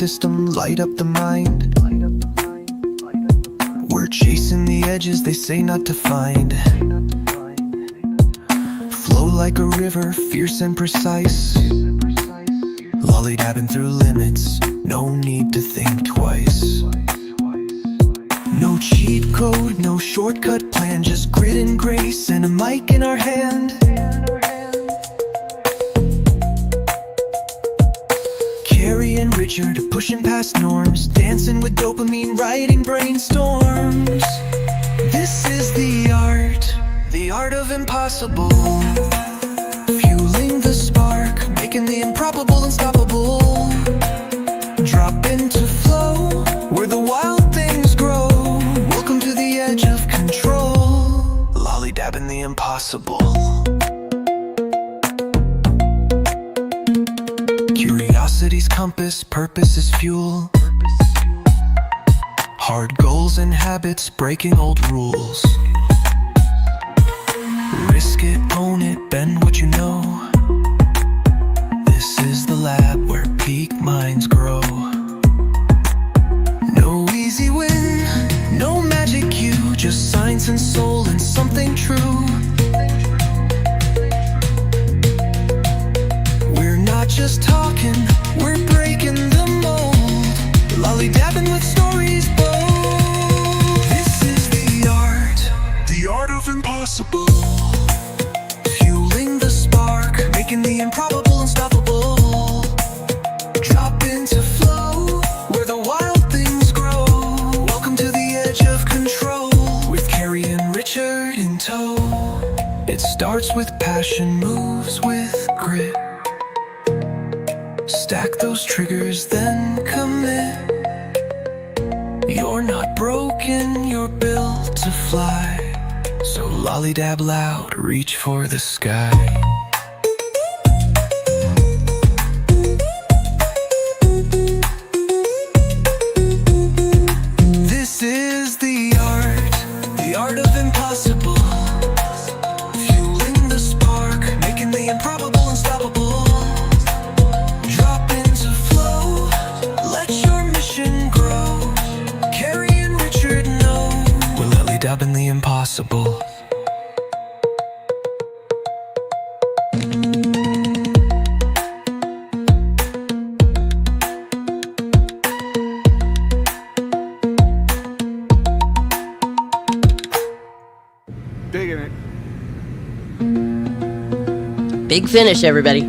system, light up the mind. We're chasing the edges they say not to find. Flow like a river, fierce and precise. Lollydabbing through limits, no need to think twice. No cheat code, no shortcut plan, just grit and grace and a mic in our hand. Keri and Richard pushing past norms, dancing with dopamine, writing brainstorms. This is the art of impossible. Fueling the spark, making the improbable unstoppable. Drop into flow, where the wild things grow. Welcome to the edge of control. Lollydabbing the impossible. Curiosity's compass, purpose is fuel. Hard goals and habits, breaking old rules. Risk it, own it, bend what you know. This is the lab where peak minds grow. No easy win, no magic cue, just science and soul and something true. We're not just talking, we're breaking the mold. Lollydabbing with stories bold. This is the art of impossible. Fueling the spark, making the improbable unstoppable. Drop into flow, where the wild things grow. Welcome to the edge of control, with Keri and Richard in tow. It starts with passion, moves with grit. Stack those triggers, then commit. You're not broken, you're built to fly. So lollydab loud, reach for the sky. This is the art of impossible. Fueling the spark, making the improbable unstoppable. Drop into flow, let your mission grow. Keri and Richard know we're lollydabbing the impossible. Digging it. Big finish, everybody. The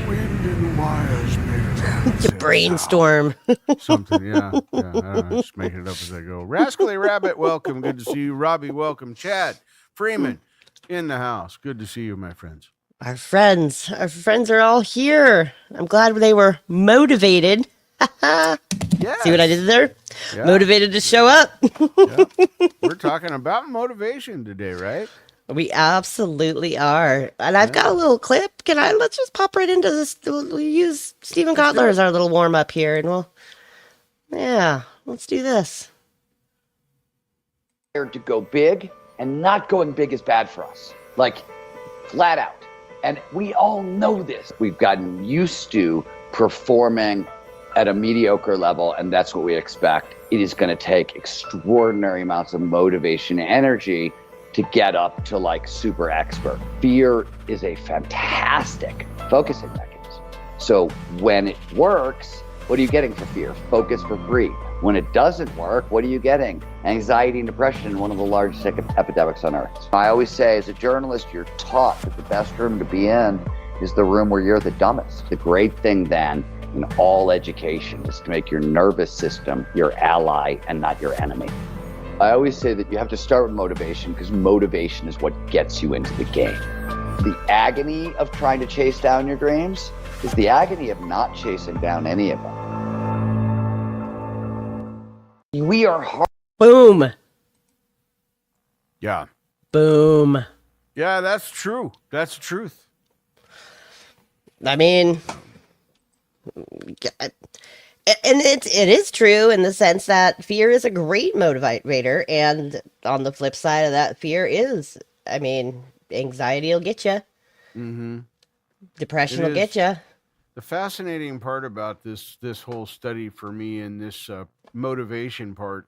wind and the wires make To brainstorm. something, yeah. I don't know, just making it up as I go. Rascally Rabbit, welcome. Good to see you. Robbie, welcome. Chad Freeman in the house. Good to see you, my friends. Our friends are all here. I'm glad they were motivated. Yeah. See what I did there? Yeah. Motivated to show up. Yeah. We're talking about motivation today, right? We absolutely are. And I've got a little clip. Let's just pop right into this. We'll use Stephen Kotler as our little warm up here. And let's do this. To go big, and not going big is bad for us. Like, flat out. And we all know this. We've gotten used to performing at a mediocre level, and that's what we expect. It is going to take extraordinary amounts of motivation and energy to get up to like super expert. Fear is a fantastic focusing mechanism. So when it works, what are you getting for fear? Focus for free. When it doesn't work, what are you getting? Anxiety and depression, one of the largest epidemics on earth. I always say, as a journalist, you're taught that the best room to be in is the room where you're the dumbest. The great thing then in all education is to make your nervous system your ally and not your enemy. I always say that you have to start with motivation because motivation is what gets you into the game. The agony of trying to chase down your dreams is the agony of not chasing down any of them. We are hard. Boom. Yeah. Boom. Yeah, that's true. That's the truth. I mean, And it is true in the sense that fear is a great motivator, and on the flip side of that, fear is, I mean, anxiety will get you, Mm-hmm. It depression will get is. you. The fascinating part about this whole study for me and this motivation part,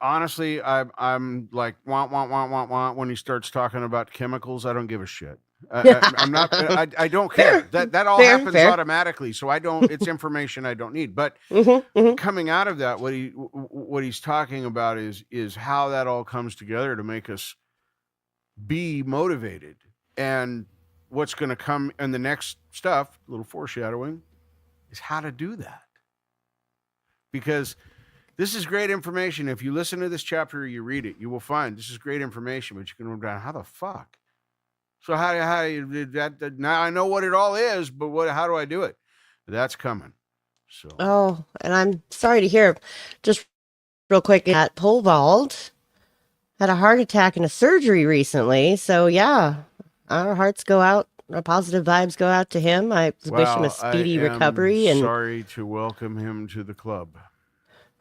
honestly, I'm like want when he starts talking about chemicals. I don't give a shit. I'm not. I don't care. Fair, That all fair, happens fair. automatically. So I don't. It's information I don't need. But Hmm. coming out of that, what he's talking about is how that all comes together to make us be motivated, and what's going to come in the next stuff. A little foreshadowing is how to do that, because this is great information. If you listen to this chapter or you read it, you will find this is great information, but you can wonder how the fuck. So how you did that? Now I know what it all is, but how do I do it? That's coming. So Oh, and I'm sorry to hear. Just real quick, that Polvald had a heart attack and a surgery recently. So yeah, our hearts go out, our positive vibes go out to him. I wish him a wow, I speedy am recovery, and sorry to welcome him to the club.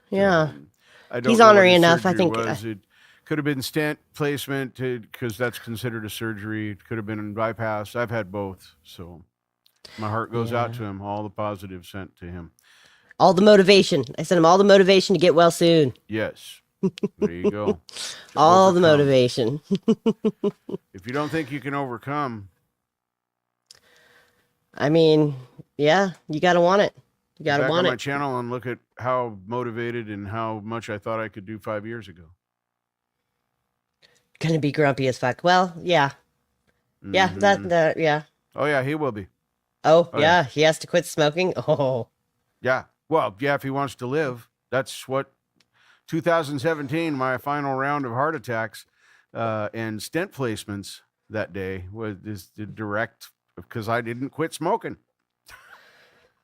yeah, I he's don't know what honorary his enough. I surgery think. was. It could have been stent placement because that's considered a surgery. It could have been bypass. I've had both. So my heart goes out Yeah. to him. All the positives sent to him. All the motivation. I sent him all the motivation to get well soon. Yes. There you go. To All the overcome. motivation. If you don't think you can overcome, I mean, yeah, you gotta want it. You gotta back on want my it. channel and look at how motivated and how much I thought I could do 5 years ago. Gonna be grumpy as fuck. Well, yeah, yeah, Mhm. yeah. Oh yeah, he will be. Oh, Oh, yeah. yeah, he has to quit smoking. Oh, Yeah. Well, yeah, if he wants to live. That's what 2017, my final round of heart attacks and stent placements that day was the direct because I didn't quit smoking.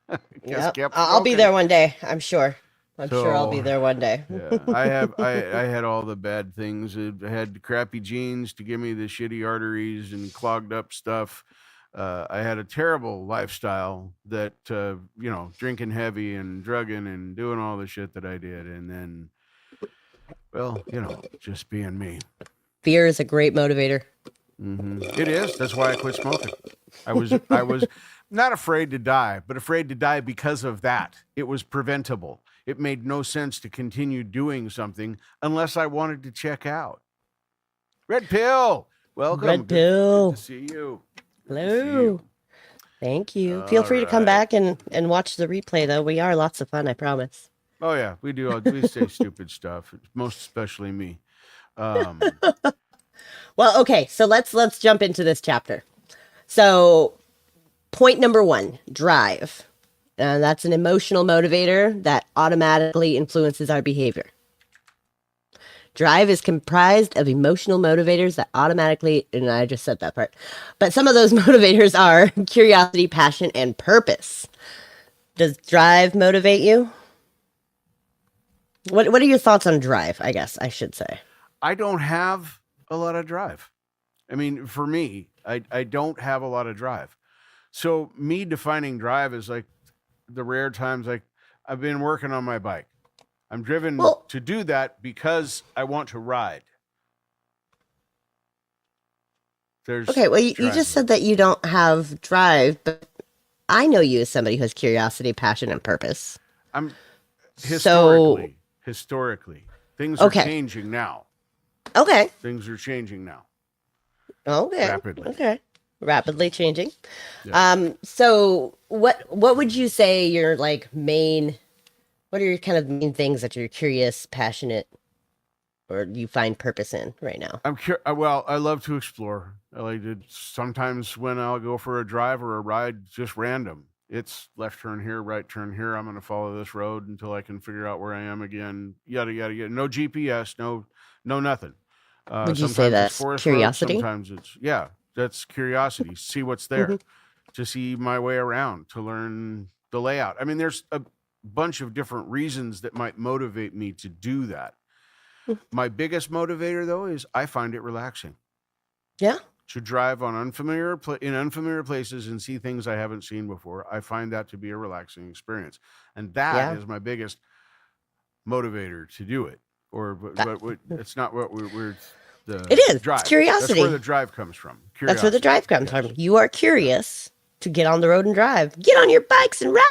Just yep. kept I'll be smoking. there one day. I'm sure. I'm sure I'll be So there one day. yeah, I had all the bad things. I had crappy genes to give me the shitty arteries and clogged up stuff. I had a terrible lifestyle that drinking heavy and drugging and doing all the shit that I did, and then, well, just being me. Fear is a great motivator. It is. That's why I quit smoking. I was not afraid to die, but afraid to die because of that. It was preventable. It made no sense to continue doing something unless I wanted to check out. Red Pill, welcome. Red Pill. Good to see you. Good to see Hello. you. Thank you. Feel free to come All right. back and watch the replay, though. We are lots of fun, I promise. Oh yeah, we do. We say stupid stuff, most especially me. Well, okay, so let's jump into this chapter. So, point number 1, drive. That's an emotional motivator that automatically influences our behavior. Drive is comprised of emotional motivators that automatically, and I just said that part, but some of those motivators are curiosity, passion, and purpose. Does drive motivate you? What are your thoughts on drive, I guess I should say? I don't have a lot of drive. I mean, for me, I don't have a lot of drive. So me defining drive is like the rare times like I've been working on my bike. I'm driven Well- to do that because I want to ride. There's Okay, well, you drive just there. said that you don't have drive, but I know you as somebody who has curiosity, passion, and purpose. I'm So, historically, things are Okay. changing now. okay, Things are changing now. okay, Rapidly. okay, rapidly changing. Yeah. So what would you say your main? What are your kind of main things that you're curious, passionate, or you find purpose in right now? Well, I love to explore. I like to sometimes when I'll go for a drive or a ride, just random. It's left turn here, right turn here. I'm going to follow this road until I can figure out where I am again. Yada yada yada. No GPS, no nothing. Would you say Sometimes that's it's forest curiosity? road, sometimes it's that's curiosity. See what's there, Mhm. to see my way around, to learn the layout. I mean, there's a bunch of different reasons that might motivate me to do that. Mhm. My biggest motivator though is I find it relaxing. Yeah. to drive on in unfamiliar places and see things I haven't seen before. I find that to be a relaxing experience, and that Yeah. is my biggest motivator to do it. Or, but it's not what we're the It is. drive. It's curiosity. That's where the drive comes from. Curiosity. That's where the drive comes Yes. from. You are curious to get on the road and drive. Get on your bikes and ride.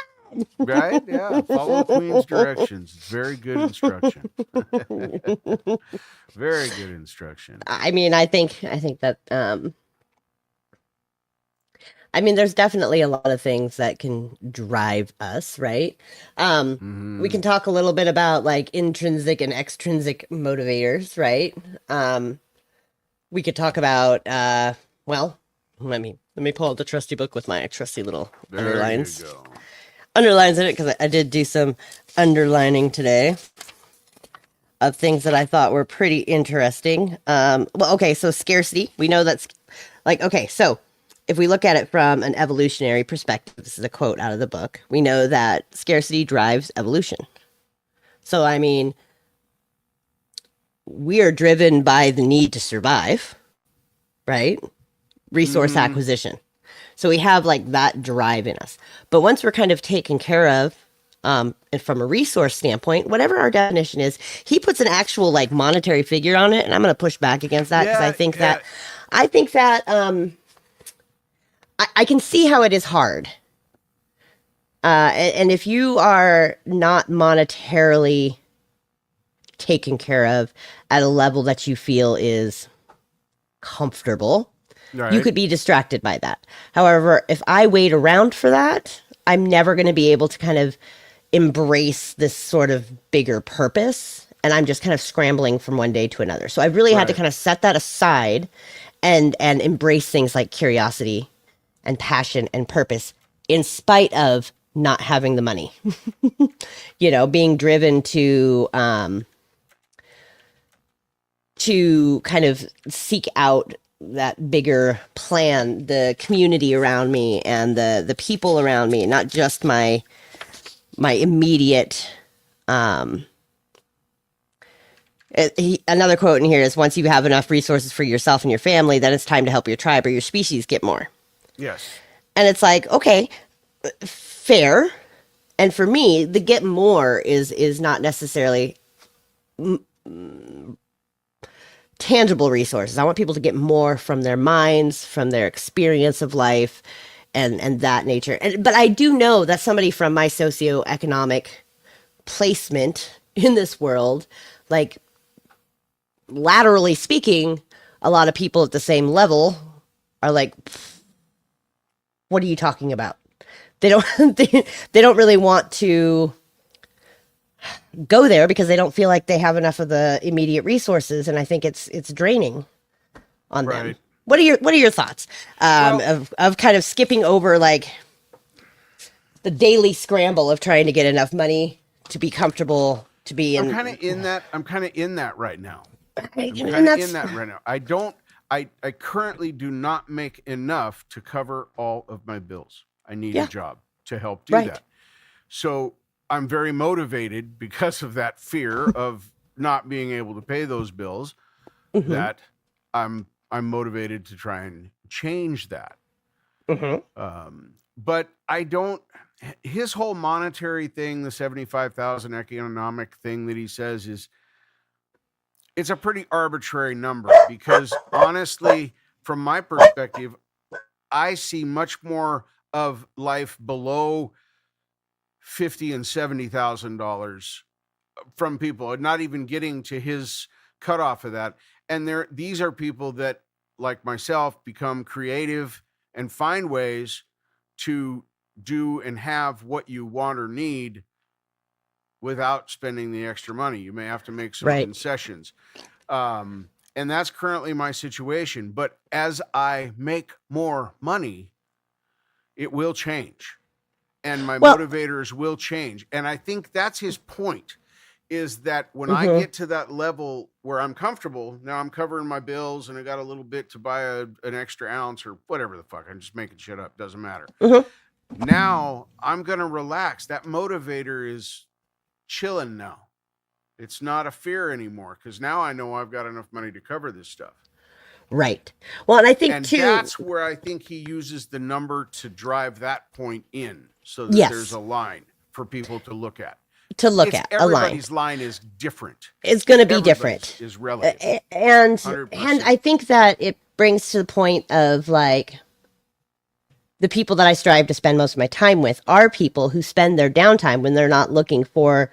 Right? Yeah. Follow the Queen's directions. It's very good instruction. Very good instruction. I mean, I think that I mean, there's definitely a lot of things that can drive us, right? We can talk a little bit about like intrinsic and extrinsic motivators, right? We could talk about well, let me pull out the trusty book with my trusty little underlines. There you go. Underlines in it because I did do some underlining today of things that I thought were pretty interesting. Well, okay, so scarcity. We know that's like, okay, so if we look at it from an evolutionary perspective, this is a quote out of the book, we know that scarcity drives evolution. So, I mean, we are driven by the need to survive, right? Resource acquisition. So we have like that drive in us. But once we're kind of taken care of, and from a resource standpoint, whatever our definition is, he puts an actual like monetary figure on it, and I'm going to push back against that because I think that I can see how it is hard. And if you are not monetarily taken care of at a level that you feel is comfortable, Right. you could be distracted by that. However, if I wait around for that, I'm never going to be able to kind of embrace this sort of bigger purpose. And I'm just kind of scrambling from one day to another. So I really had to kind of set that aside and embrace things like curiosity and passion and purpose in spite of not having the money. You know, being driven to kind of seek out that bigger plan, the community around me and the people around me, not just my immediate. Another quote in here is, once you have enough resources for yourself and your family, then it's time to help your tribe or your species get more. Yes. And it's like, okay, fair. And for me, the get more is not necessarily tangible resources. I want people to get more from their minds, from their experience of life, and that nature. But I do know that somebody from my socioeconomic placement in this world, like laterally speaking, a lot of people at the same level are like, what are you talking about? They don't they don't really want to go there because they don't feel like they have enough of the immediate resources, and I think it's draining on them. What are your thoughts of kind of skipping over like the daily scramble of trying to get enough money to be comfortable to be in? I'm kind of in that right now. I currently do not make enough to cover all of my bills. I need a job to help do that. So I'm very motivated because of that fear of not being able to pay those bills, that I'm motivated to try and change that. But I don't, his whole monetary thing, the 75,000 economic thing that he says it's a pretty arbitrary number, because honestly, from my perspective, I see much more of life below $50,000 and $70,000 from people, and not even getting to his cutoff of that. And these are people that, like myself, become creative and find ways to do and have what you want or need without spending the extra money. You may have to make some concessions. And that's currently my situation. But as I make more money, it will change. And my motivators will change. And I think that's his point, is that when I get to that level where I'm comfortable, now I'm covering my bills and I got a little bit to buy an extra ounce or whatever the fuck. I'm just making shit up. Doesn't matter. Now I'm going to relax. That motivator is chilling now. It's not a fear anymore, because now I know I've got enough money to cover this stuff. Right. Well, and I think And too, that's where I think he uses the number to drive that point in so that yes, there's a line for people to look at. to look at a line. Everybody's line is different. It's going to be Everybody's different. is relative. And 100%. I think that it brings to the point of like the people that I strive to spend most of my time with are people who spend their downtime when they're not looking for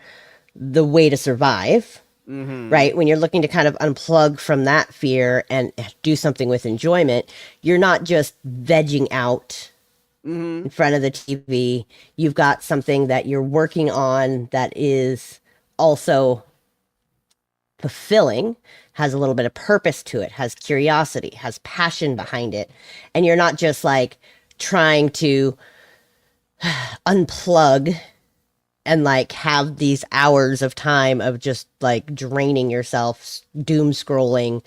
the way to survive, right? When you're looking to kind of unplug from that fear and do something with enjoyment, you're not just vegging out in front of the TV. You've got something that you're working on that is also fulfilling, has a little bit of purpose to it, has curiosity, has passion behind it. And you're not just like trying to unplug and like have these hours of time of just like draining yourself, doom scrolling,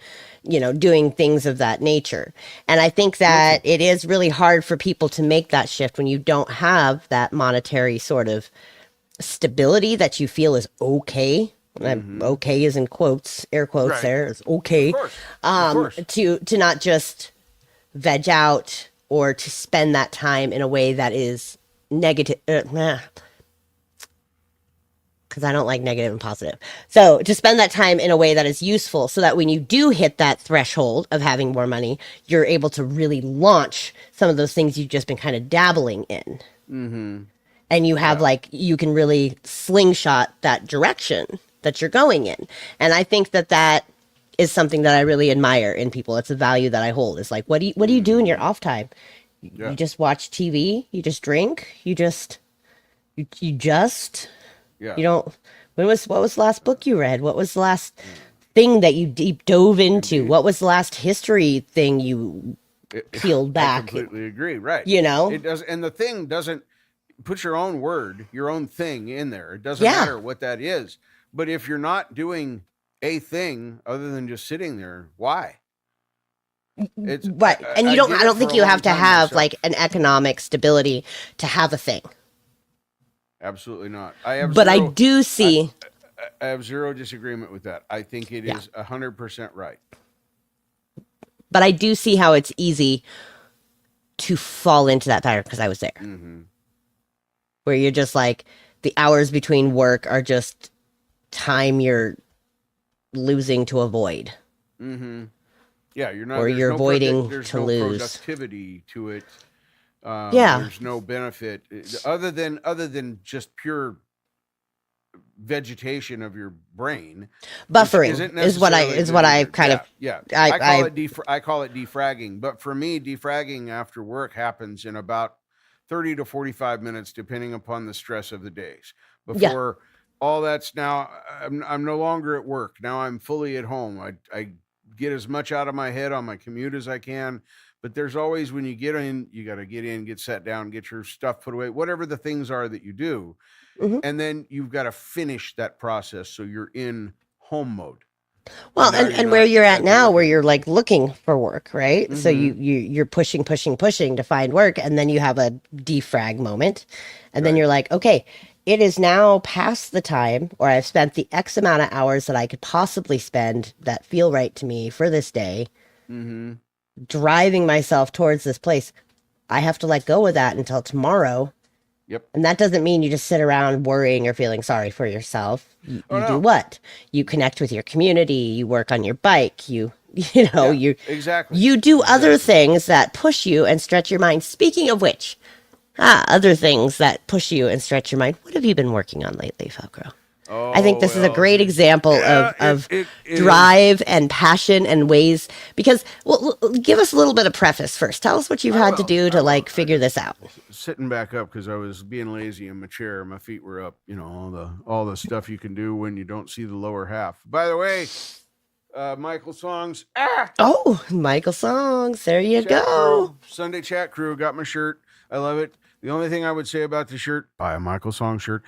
doing things of that nature. And I think that it is really hard for people to make that shift when you don't have that monetary sort of stability that you feel is okay. Okay is in quotes, air quotes. Right. There is okay. Of course. To not just veg out or to spend that time in a way that is negative. Because I don't like negative and positive. So to spend that time in a way that is useful so that when you do hit that threshold of having more money, you're able to really launch some of those things you've just been kind of dabbling in. And you have you can really slingshot that direction that you're going in. And I think that that is something that I really admire in people. It's a value that I hold. It's like, what do you do in your off time? Yeah. You just watch TV, you just drink, you just Yeah. you don't. What was the last book you read? What was the last thing that you deep dove into? What was the last history thing you peeled back? I completely agree. Right. It does, and the thing doesn't put your own word, your own thing in there. It doesn't Yeah. matter what that is. But if you're not doing a thing other than just sitting there, why? It's Right, and you don't. I don't think you have to have like an economic stability to have a thing. Absolutely not. I have But zero, I do see. I have zero disagreement with that. I think it is 100% right. But I do see how it's easy to fall into that pattern because I was there, where you're just like the hours between work are just time you're losing to avoid. Yeah, you're not. Or there's you're no avoiding there's to no lose. productivity to it. Yeah. There's no benefit other than just pure vegetation of your brain. Buffering isn't is what I necessarily kind of. yeah. I I call it defragging, but for me, defragging after work happens in about 30 to 45 minutes, depending upon the stress of the days. Before all that's now, I'm no longer at work. Now I'm fully at home. I get as much out of my head on my commute as I can. But there's always, when you get in, you got to get in, get sat down, get your stuff put away, whatever the things are that you do. And then you've got to finish that process. So you're in home mode. Well, Now and where you're at now, work. where you're like looking for work, right? So you're pushing to find work, and then you have a defrag moment, and then you're like, okay, it is now past the time, or I've spent the X amount of hours that I could possibly spend that feel right to me for this day, driving myself towards this place. I have to let go of that until tomorrow. Yep. And that doesn't mean you just sit around worrying or feeling sorry for yourself. You do what? You connect with your community. You work on your bike. You Exactly. You do other things that push you and stretch your mind. Speaking of which, other things that push you and stretch your mind. What have you been working on lately, Falco? I think this is a great example of drive and passion and ways, because give us a little bit of preface first. Tell us what you've had to do to figure this out. Sitting back up because I was being lazy in my chair. My feet were up, all the stuff you can do when you don't see the lower half. By the way, Michael Songs. Oh, Michael Songs. There you go. Sunday Chat Crew. Got my shirt. I love it. The only thing I would say about the shirt, buy a Michael Songs shirt,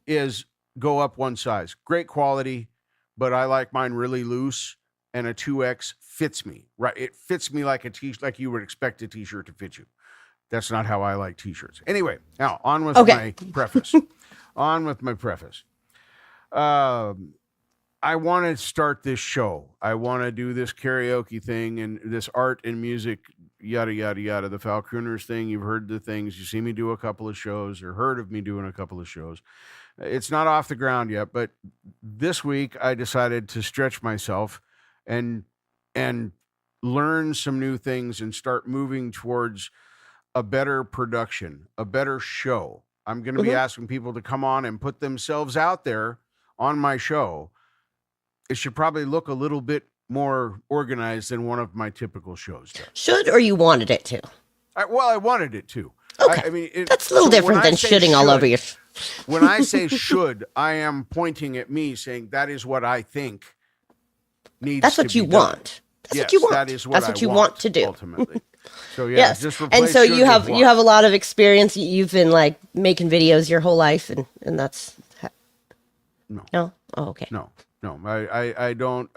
is go up one size. Great quality, but I like mine really loose, and a 2X fits me. Right, it fits me like like you would expect a t-shirt to fit you. That's not how I like t-shirts. Anyway, now on with my preface. I want to start this show. I want to do this karaoke thing and this art and music, yada, yada, yada. The Falcooners thing, you've heard the things. You see me do a couple of shows or heard of me doing a couple of shows. It's not off the ground yet, but this week I decided to stretch myself and learn some new things and start moving towards a better production, a better show. I'm going to be asking people to come on and put themselves out there on my show. It should probably look a little bit more organized than one of my typical shows does. Should, or you wanted it to? I wanted it to. Okay. I mean, that's a little different than shitting all over your... When I say should, I am pointing at me saying that is what I think needs That's to what you be done. want. That's Yes, what you want. that is what That's I what you want to do. Ultimately. So yeah, Yes. just And replace so should you have with you have want. a lot of experience. You've been like making videos your whole life, and that's... No. No? Oh, okay. No. I don't.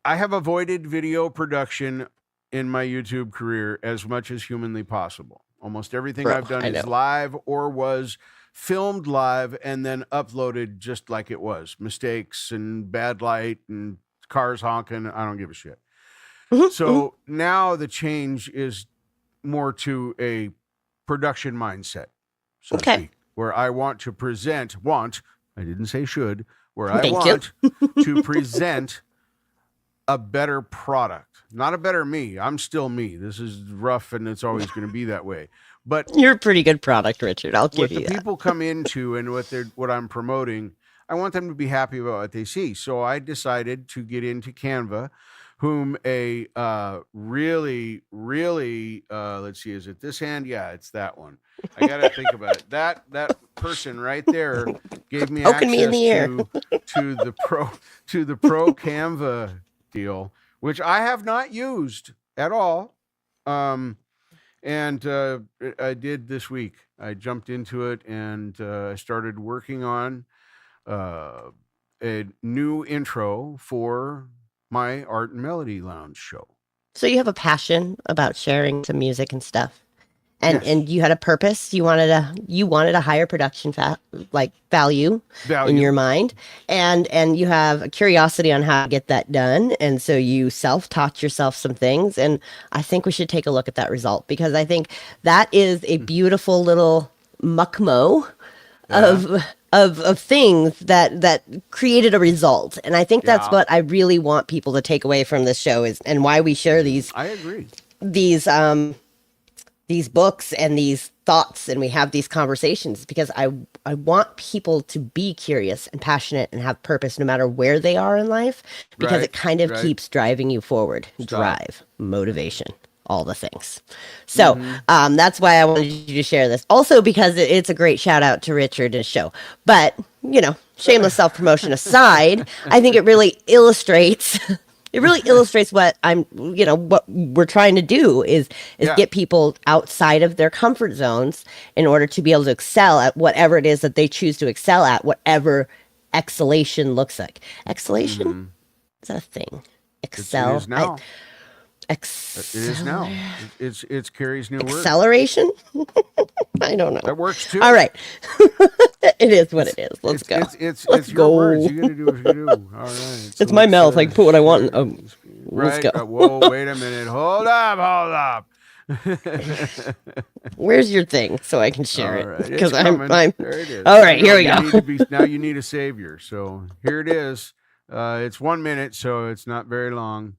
I have avoided video production in my YouTube career as much as humanly possible. Almost everything I've done is live or was filmed live and then uploaded just like it was. Mistakes and bad light and cars honking. I don't give a shit. So now the change is more to a production mindset, so to speak, where I want to present, I didn't say should, where I want to present a better product, not a better me. I'm still me. This is rough and it's always going to be that way. But you're a pretty good product, Richard. I'll give you that. What the people come into and what I'm promoting, I want them to be happy about what they see. So I decided to get into Canva, whom a really, let's see, is it this hand? Yeah, it's that one. I got to think about it. That person right there gave me access to the pro Canva deal, which I have not used at all. And I did this week. I jumped into it and I started working on a new intro for my Art and Melody Lounge show. So you have a passion about sharing some music and stuff. And you had a purpose. You wanted a higher production value in your mind, and you have a curiosity on how to get that done. And so you self-taught yourself some things. And I think we should take a look at that result, because I think that is a beautiful little muckmo of things that created a result. And I think that's what I really want people to take away from this show and why we share these. I agree. These books and these thoughts, and we have these conversations, because I want people to be curious and passionate and have purpose no matter where they are in life, because it kind of keeps driving you forward. Drive, motivation, all the things. So that's why I wanted you to share this. Also, because it's a great shout out to Richard and his show. But, shameless self-promotion aside, I think it really illustrates... It really illustrates what what we're trying to do is get people outside of their comfort zones in order to be able to excel at whatever it is that they choose to excel at, whatever exhalation looks like. Exhalation? Is that a thing? Excel? It is now. It is now. It's Keri's new word. Acceleration? I don't know. That works too. All right. It is what it is. Let's go. It's your words. You got to do what you do. All right. It's my mouth. I can put what I want. Let's go. Whoa, wait a minute. Hold up. Where's your thing so I can share it? Because I'm there it is. All right, here we go. Now you need a savior. So here it is. It's 1 minute, so it's not very long.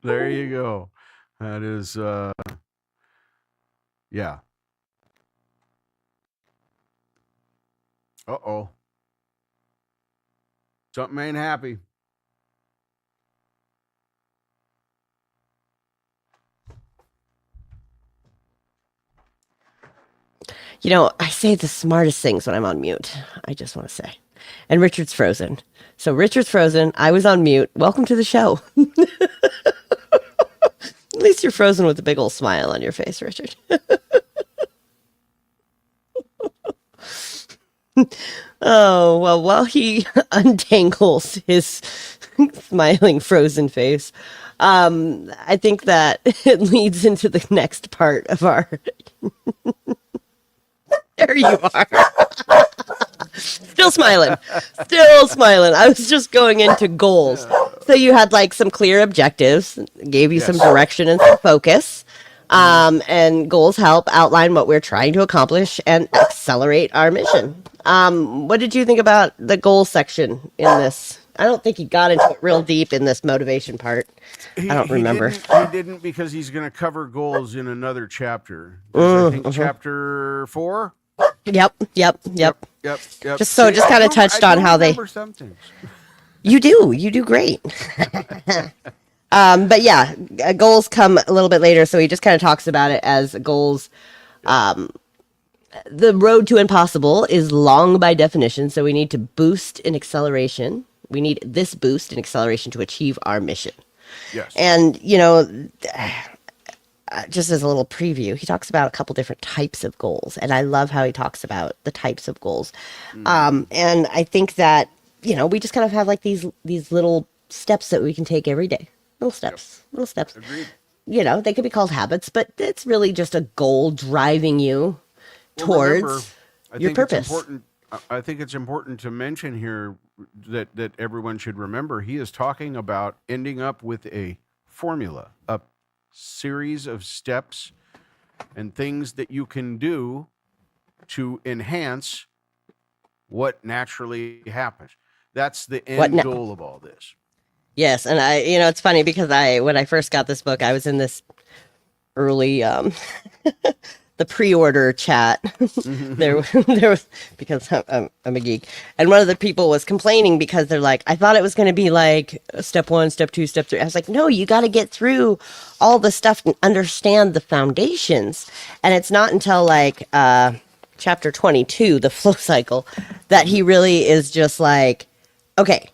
There you go. That is, yeah. Uh-oh. Something ain't happy. You know, I say the smartest things when I'm on mute. I just want to say. And Richard's frozen. So Richard's frozen. I was on mute. Welcome to the show. At least you're frozen with a big old smile on your face, Richard. Oh, well, while he untangles his smiling frozen face, I think that it leads into the next part of our. There you are. Still smiling. Still smiling. I was just going into goals. So you had like some clear objectives, gave you some Yes. direction and some focus. And goals help outline what we're trying to accomplish and accelerate our mission. What did you think about the goal section in this? I don't think he got into it real deep in this motivation part. I don't remember. He didn't because he's going to cover goals in another chapter. I think chapter 4. Yep. Yep. Just so it just kind of touched on how they. Some things. You do great. But yeah, goals come a little bit later, so he just kind of talks about it as goals. The road to impossible is long by definition, so we need to boost in acceleration. We need this boost in acceleration to achieve our mission. Yes. And, you know, just as a little preview, he talks about a couple different types of goals, and I love how he talks about the types of goals. And I think that, you know, we just kind of have like these little steps that we can take every day. Little steps. Agreed. You know, they could be called habits, but it's really just a goal driving you towards Remember, I your think it's purpose. important. I think it's important to mention here that everyone should remember he is talking about ending up with a formula, a series of steps and things that you can do to enhance what naturally happens. That's the end goal of all this. Yes, and you know, it's funny because when I first got this book, I was in this early the pre-order chat. there was because I'm a geek, and one of the people was complaining because they're like, I thought it was going to be like step 1, step 2, step 3. I was like, no, you got to get through all the stuff and understand the foundations, and it's not until like chapter 22, the flow cycle, that he really is just like, okay,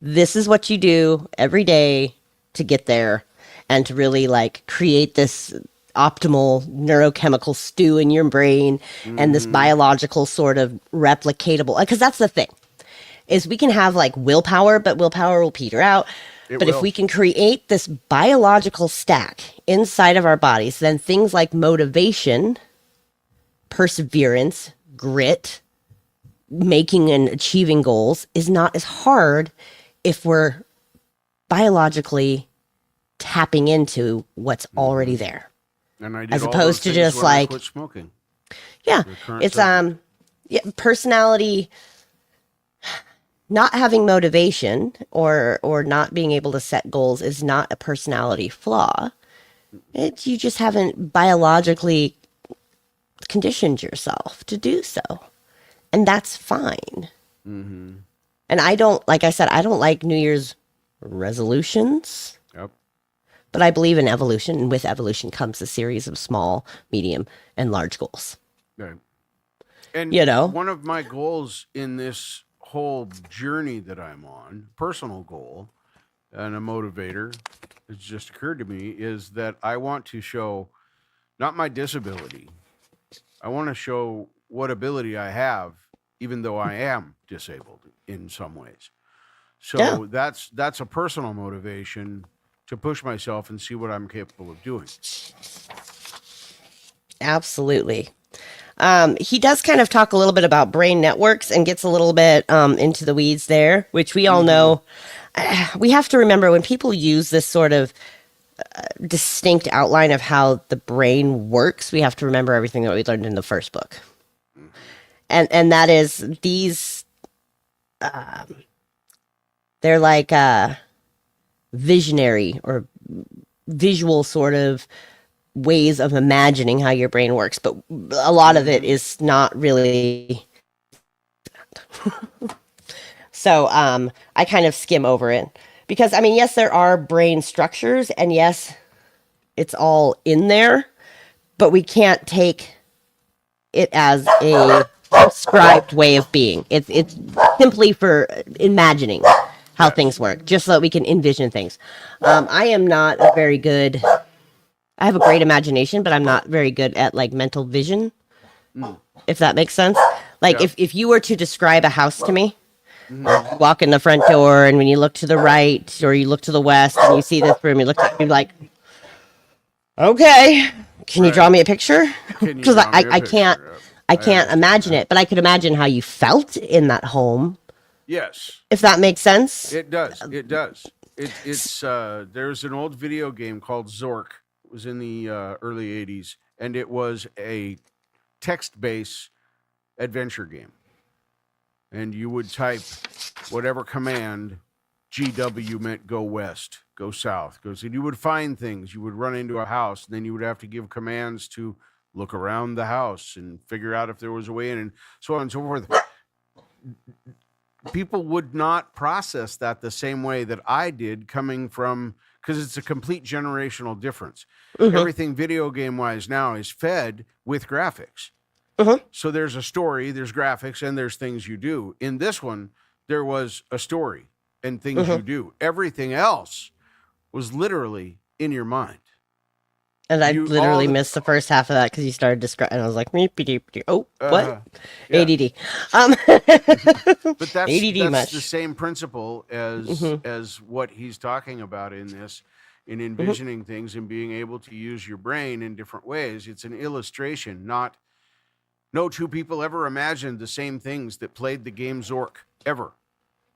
this is what you do every day to get there and to really like create this optimal neurochemical stew in your brain and this biological sort of replicatable, because that's the thing, is we can have like willpower, but willpower will peter out. But if we can create this biological stack inside of our bodies, then things like motivation, perseverance, grit, making and achieving goals is not as hard if we're biologically tapping into what's already there. And I did As all opposed those to things just when I like- quit smoking. Yeah, The current it's subject. personality, not having motivation or not being able to set goals is not a personality flaw. You just haven't biologically conditioned yourself to do so, and that's fine. And I don't, like I said, I don't like New Year's resolutions, Yep. but I believe in evolution, and with evolution comes a series of small, medium, and large goals. Right. And You know? one of my goals in this whole journey that I'm on, personal goal and a motivator, it's just occurred to me, is that I want to show not my disability. I want to show what ability I have, even though I am disabled in some ways. So Yeah. that's a personal motivation to push myself and see what I'm capable of doing. Absolutely. He does kind of talk a little bit about brain networks and gets a little bit into the weeds there, which we all know. We have to remember when people use this sort of distinct outline of how the brain works, we have to remember everything that we learned in the first book. And that is these, they're like visionary or visual sort of ways of imagining how your brain works, but a lot of it is not really. So I kind of skim over it because, I mean, yes, there are brain structures, and yes, it's all in there, but we can't take it as a prescribed way of being. It's simply for imagining how things work, just so that we can envision things. I am not a very good. I have a great imagination, but I'm not very good at like mental vision, if that makes sense. Like if you were to describe a house to me, you walk in the front door, and when you look to the right or you look to the west and you see this room, you look at me like, okay, can you draw me a picture? Because I can't imagine it, but I could imagine how you felt in that home. Yes, If that makes sense. it does. It does. It's there's an old video game called Zork. It was in the early '80s, and it was a text-based adventure game. And you would type whatever command. GW meant go west, go south, and you would find things. You would run into a house, and then you would have to give commands to look around the house and figure out if there was a way in, and so on and so forth. People would not process that the same way that I did, coming from, because it's a complete generational difference. Everything video game wise now is fed with graphics. So there's a story, there's graphics, and there's things you do. In this one, there was a story and things you do. Everything else was literally in your mind. And I literally missed the first half of that because you started describing, and I was like, oh, what? Yeah. ADD. But that's much. the same principle as what he's talking about in this, in envisioning things and being able to use your brain in different ways. It's an illustration, not. No two people ever imagined the same things that played the game Zork, ever.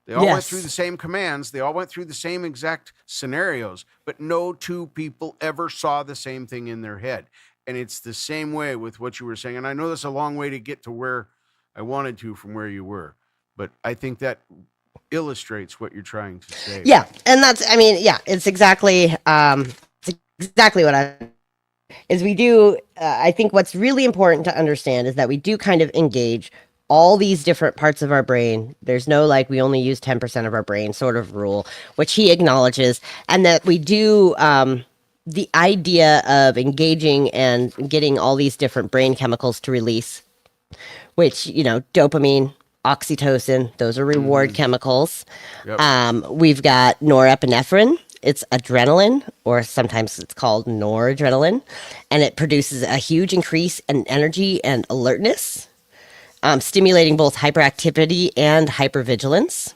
They all went through the same commands. They all went through the same exact scenarios, but no two people ever saw the same thing in their head. And it's the same way with what you were saying. And I know that's a long way to get to where I wanted to from where you were, but I think that illustrates what you're trying to say. Yeah. And that's, I mean, yeah, it's exactly what is we do. I think what's really important to understand is that we do kind of engage all these different parts of our brain. There's no like we only use 10% of our brain sort of rule, which he acknowledges, and that we do the idea of engaging and getting all these different brain chemicals to release, which, you know, dopamine, oxytocin, those are reward chemicals. Yep. We've got norepinephrine. It's adrenaline, or sometimes it's called noradrenaline, and it produces a huge increase in energy and alertness, stimulating both hyperactivity and hypervigilance.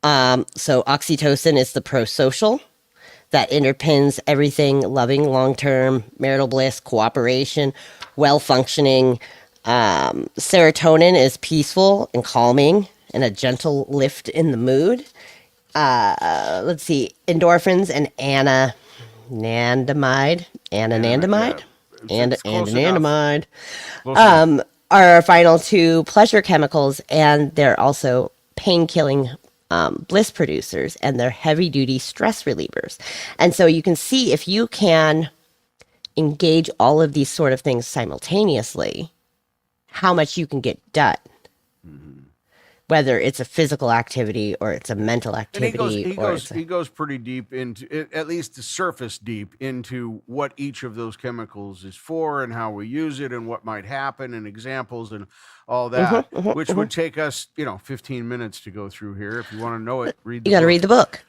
So oxytocin is the prosocial that underpins everything: loving, long-term, marital bliss, cooperation, well-functioning. Serotonin is peaceful and calming and a gentle lift in the mood. Let's see, endorphins and anandamide are our final two pleasure chemicals, and they're also pain-killing bliss producers, and they're heavy-duty stress relievers. And so you can see, if you can engage all of these sort of things simultaneously, how much you can get done. Whether it's a physical activity or it's a mental activity. He goes pretty deep into, at least the surface deep, into what each of those chemicals is for and how we use it and what might happen and examples and all that, which would take us, 15 minutes to go through here. If you want to know it, read the book. You got to read the book.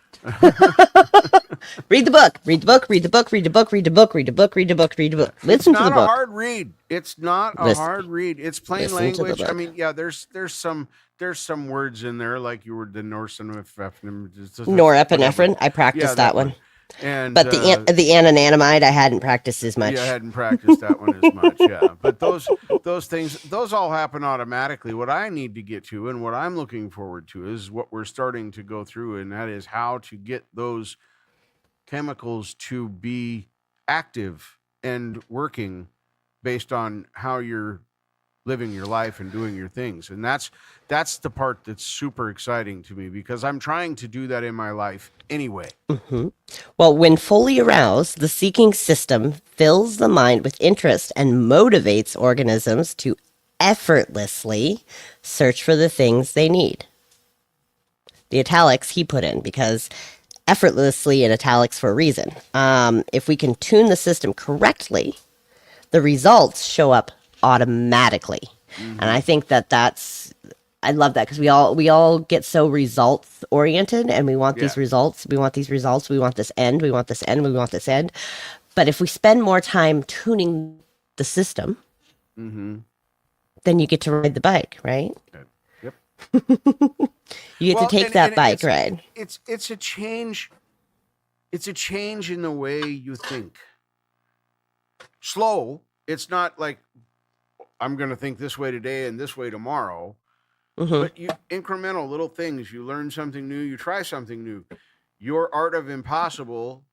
Read the book. Read the book. Read the book. Read the book. Read the book. Read the book. Read the book. Read the book. Listen to the book. It's not a hard read. It's not a hard read. It's plain language. I mean, yeah, there's some words in there, like you were the norepinephrine. I practiced that one. But the anandamide, I hadn't practiced as much. Yeah, I hadn't practiced that one as much. Yeah, but those things, those all happen automatically. What I need to get to, and what I'm looking forward to, is what we're starting to go through, and that is how to get those chemicals to be active and working based on how you're living your life and doing your things. And that's the part that's super exciting to me, because I'm trying to do that in my life anyway. Well, when fully aroused, the seeking system fills the mind with interest and motivates organisms to effortlessly search for the things they need. The italics he put in, because effortlessly in italics for a reason. If we can tune the system correctly, the results show up automatically. And I think I love that, because we all get so results oriented, and we want these results. We want these results. We want this end. We want this end. We want this end. But if we spend more time tuning the system, then you get to ride the bike, right? Yep. You get to take that bike ride. It's a change. It's a change in the way you think. Slow. It's not like I'm going to think this way today and this way tomorrow. But incremental little things. You learn something new. You try something new. Your art of impossible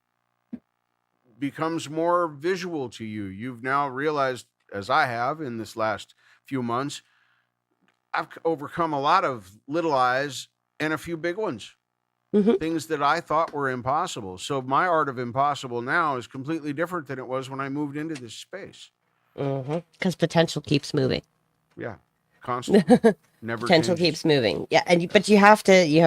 becomes more visual to you. You've now realized, as I have in this last few months, I've overcome a lot of little eyes and a few big ones. Things that I thought were impossible. So my art of impossible now is completely different than it was when I moved into this space. Because potential keeps moving. Yeah, constantly. Never Potential changes. keeps moving. Yeah, but you have to you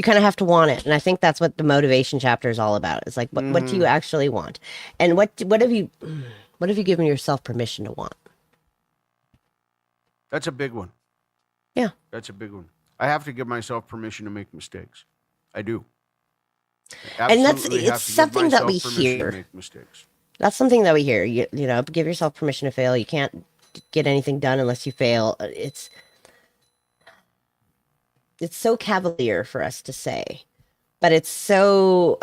kind of have to want it, and I think that's what the motivation chapter is all about. It's like, what do you actually want, and what have you given yourself permission to want? That's a big one. Yeah, That's a big one. I have to give myself permission to make mistakes. I do. and Absolutely have it's to give something that we myself permission to hear. make mistakes. That's something that we hear. You know, give yourself permission to fail. You can't get anything done unless you fail. It's so cavalier for us to say, but it's so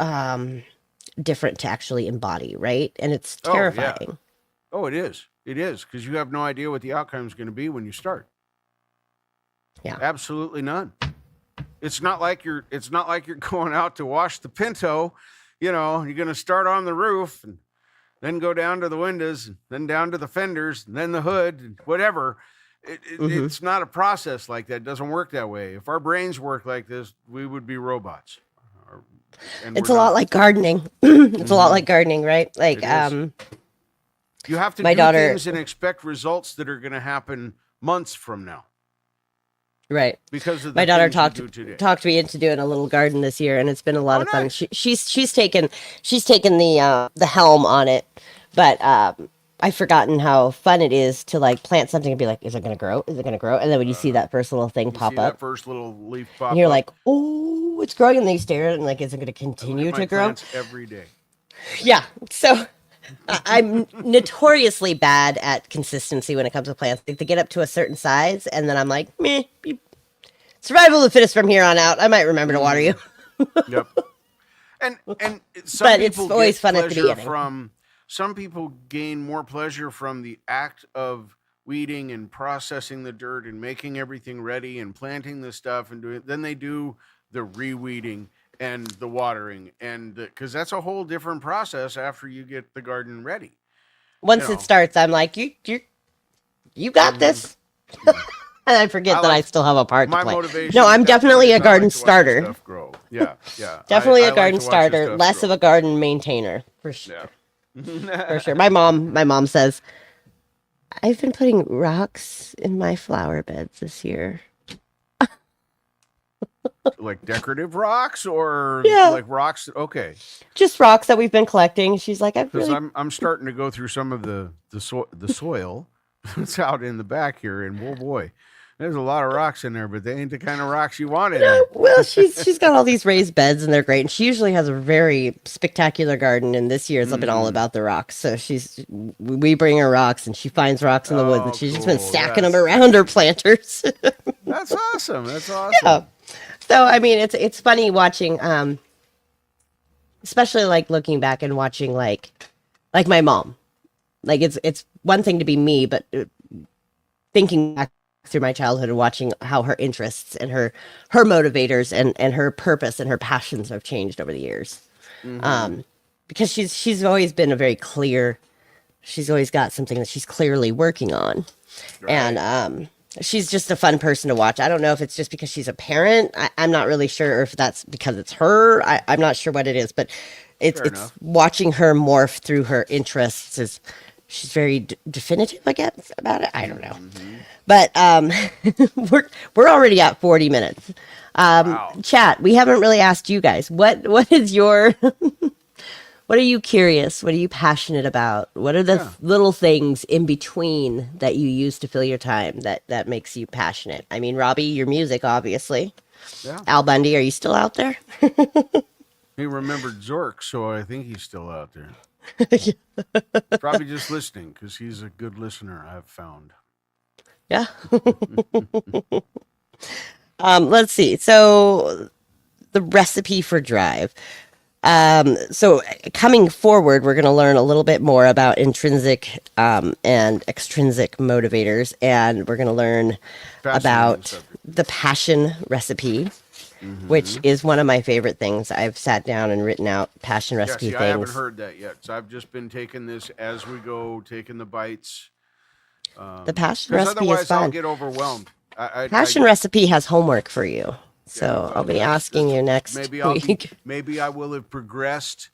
different to actually embody, right? And it's terrifying. Oh, it is. It is, because you have no idea what the outcome is going to be when you start. Yeah. Absolutely none. It's not like you're going out to wash the Pinto. You know, you're going to start on the roof and then go down to the windows, and then down to the fenders, and then the hood, and whatever. It's not a process like that. It doesn't work that way. If our brains work like this, we would be robots. It's a lot like gardening. It's a lot like gardening, right? Like, you have to my do daughter, things and expect results that are going to happen months from now. Right. Because of my daughter talked me into doing a little garden this year, and it's been a lot of fun. She's taken the helm on it, but I've forgotten how fun it is to like plant something and be like, is it going to grow? Is it going to grow? And then when you see that first little thing pop up, that first little leaf pop and you're up, like, oh, it's growing, and then you stare at it and like, is it going to continue to grow? Plants every day. Yeah. So I'm notoriously bad at consistency when it comes to plants. Like, they get up to a certain size, and then I'm like, meh. Survival of the fittest from here on out. I might remember to water you. Yep. And some but people it's always fun at the beginning. Some people gain more pleasure from the act of weeding and processing the dirt and making everything ready and planting the stuff and doing than they do the reweeding and the watering, and because that's a whole different process after you get the garden ready. Once it starts, I'm like, you got this. And I forget that I still have a part to play. Motivation, no, I'm definitely a garden starter. Stuff grow. Yeah. Definitely I a garden like to watch the starter, stuff less grow. of a garden maintainer, for sure. Yeah. For sure. My mom says, I've been putting rocks in my flower beds this year. Like decorative rocks or like rocks? Okay. Just rocks that we've been collecting. She's like, I'm starting to go through some of the soil that's out in the back here, and whoa boy, there's a lot of rocks in there, but they ain't the kind of rocks you want in there. Well, she's got all these raised beds, and they're great. And she usually has a very spectacular garden, and this year it's been all about the rocks. So we bring her rocks, and she finds rocks in the woods, and she's just been stacking them around her planters. That's awesome. Yeah. So I mean, it's funny watching, especially like looking back and watching like my mom. Like it's one thing to be me, but thinking back through my childhood and watching how her interests and her motivators and her purpose and her passions have changed over the years. Because she's always been a very clear She's always got something that she's clearly working on. Right. And she's just a fun person to watch. I don't know if it's just because she's a parent. I'm not really sure if that's because it's her. I'm not sure what it is, but it's watching her morph through her interests is she's very definitive, I guess, about it. I don't know. But we're already at 40 minutes. Wow. Chat, we haven't really asked you guys. What is your what are you curious? What are you passionate about? What are the little things in between that you use to fill your time that makes you passionate? I mean, Robbie, your music, obviously. Yeah. Al Bundy, are you still out there? He remembered Zork, so I think he's still out there. Probably just listening because he's a good listener, I've found. Yeah. Let's see. So the recipe for drive. So coming forward, we're going to learn a little bit more about intrinsic and extrinsic motivators, and we're going to learn about the passion recipe, which is one of my favorite things. I've sat down and written out passion recipe things. I haven't heard that yet, so I've just been taking this as we go, taking the bites. The passion recipe is fun. I'll get overwhelmed. Passion recipe has homework for you. So I'll be asking you next week. Maybe I will have progressed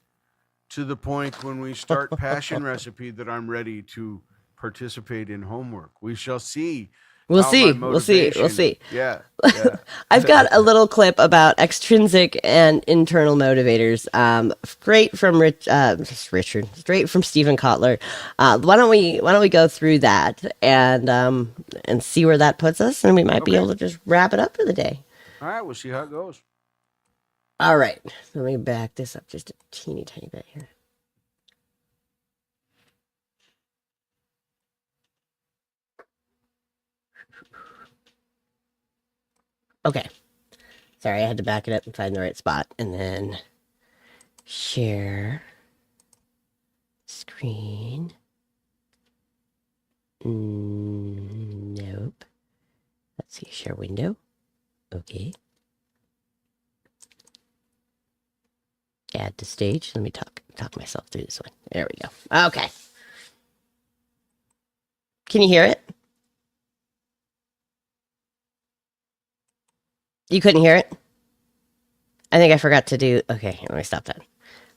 to the point when we start passion recipe that I'm ready to participate in homework. We shall see. We'll see. Yeah. I've got a little clip about extrinsic and internal motivators. Straight from Richard, straight from Stephen Kotler. Why don't we go through that and see where that puts us, and we might be able to just wrap it up for the day. All right, we'll see how it goes. All right, let me back this up just a teeny tiny bit here. Okay. Sorry, I had to back it up and find the right spot. And then share screen. Nope. Let's see, share window. Okay. Add to stage. Let me talk myself through this one. There we go. Okay. Can you hear it? You couldn't hear it? I think I forgot to do... Okay, let me stop that.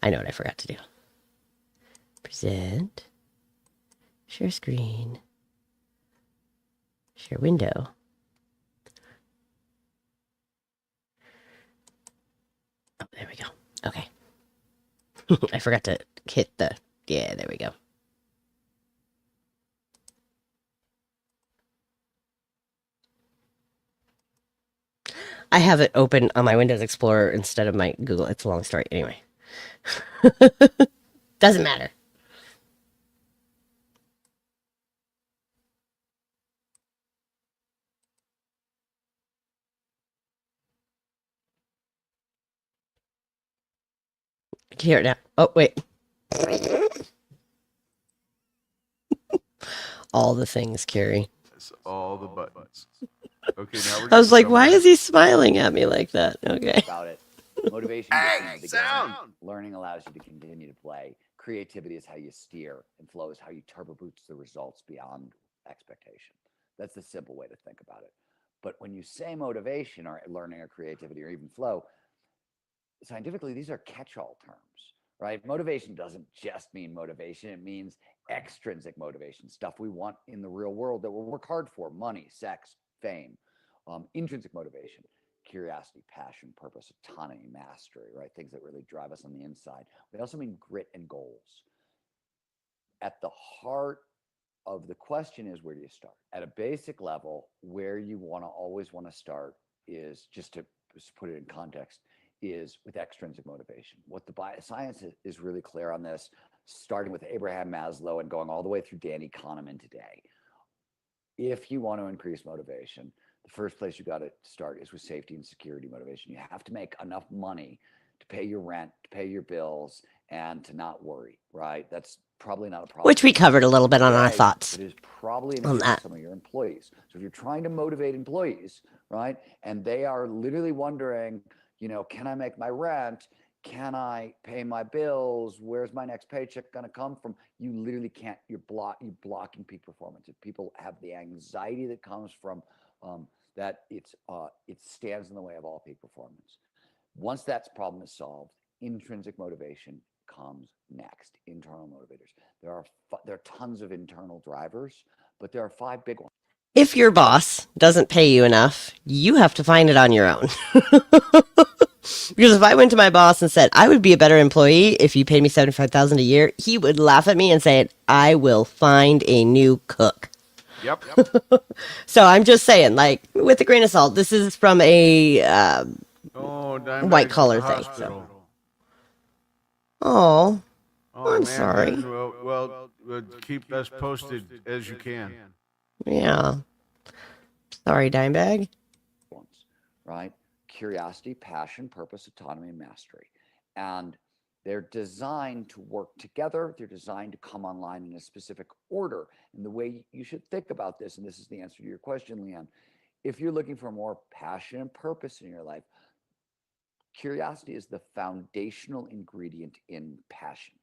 I know what I forgot to do. Present. Share screen. Share window. Oh, there we go. Okay. I forgot to hit the... Yeah, there we go. I have it open on my Windows Explorer instead of my Google. It's a long story. Anyway. Doesn't matter. I can hear it now. Oh, wait. All the things, Keri. That's all the buttons. Okay, now we're I was like, why is he smiling at me like that? Okay. About it. Motivation is sound. Learning allows you to continue to play. Creativity is how you steer, and flow is how you turbo boost the results beyond expectation. That's the simple way to think about it. But when you say motivation or learning or creativity or even flow, scientifically, these are catch-all terms, right? Motivation doesn't just mean motivation. It means extrinsic motivation, stuff we want in the real world that we'll work hard for: money, sex, fame. Intrinsic motivation: curiosity, passion, purpose, autonomy, mastery, right? Things that really drive us on the inside. They also mean grit and goals. At the heart of the question is, where do you start? At a basic level, where you always want to start is, just to put it in context, is with extrinsic motivation. What the science is really clear on this, starting with Abraham Maslow and going all the way through Danny Kahneman today. If you want to increase motivation, the first place you got to start is with safety and security motivation. You have to make enough money to pay your rent, to pay your bills, and to not worry, right? That's probably not a problem. Which we covered a little bit on our thoughts. It is probably an issue for some of your employees. So if you're trying to motivate employees, right, and they are literally wondering, can I make my rent? can I pay my bills? Where's my next paycheck going to come from? You literally can't. You're blocking peak performance. If people have the anxiety that comes from that, it stands in the way of all peak performance. Once that problem is solved, intrinsic motivation comes next. Internal motivators. There are tons of internal drivers, but there are 5 big ones. If your boss doesn't pay you enough, you have to find it on your own. Because if I went to my boss and said, I would be a better employee if you paid me $75,000 a year, he would laugh at me and say, I will find a new cook. Yep. So I'm just saying, like, with a grain of salt, this is from a white collar thing. So. Oh, I'm sorry. Well, keep us posted as you can. Yeah. Sorry, Dimebag. Right? Curiosity, passion, purpose, autonomy, and mastery. And they're designed to work together. They're designed to come online in a specific order. And the way you should think about this, and this is the answer to your question, Leanne, if you're looking for more passion and purpose in your life, curiosity is the foundational ingredient in passion.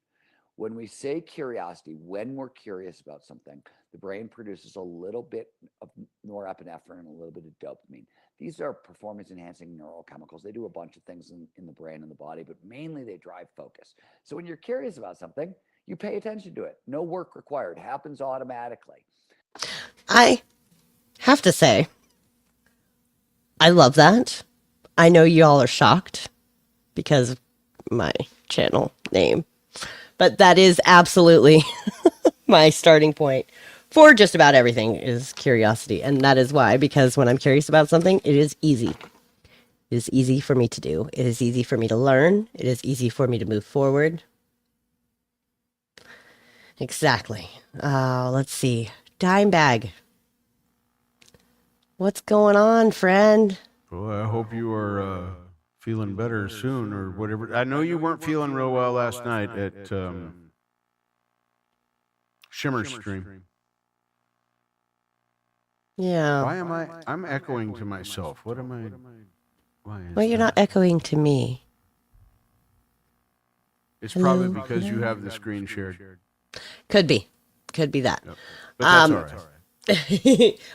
When we say curiosity, when we're curious about something, the brain produces a little bit of norepinephrine and a little bit of dopamine. These are performance-enhancing neurochemicals. They do a bunch of things in the brain and the body, but mainly they drive focus. So when you're curious about something, you pay attention to it. No work required. It happens automatically. I have to say, I love that. I know y'all are shocked because of my channel name. But that is absolutely my starting point for just about everything is curiosity. And that is why, because when I'm curious about something, it is easy. It is easy for me to do. It is easy for me to learn. It is easy for me to move forward. Exactly. Let's see. Dimebag. What's going on, friend? Well, I hope you are feeling better soon or whatever. I know you weren't feeling real well last night at Shimmer Stream. Yeah. Why am I'm echoing to myself. What am I? Why is Well, you're not echoing to me. It's probably because you have the screen shared. Could be that. Yep. But that's all right.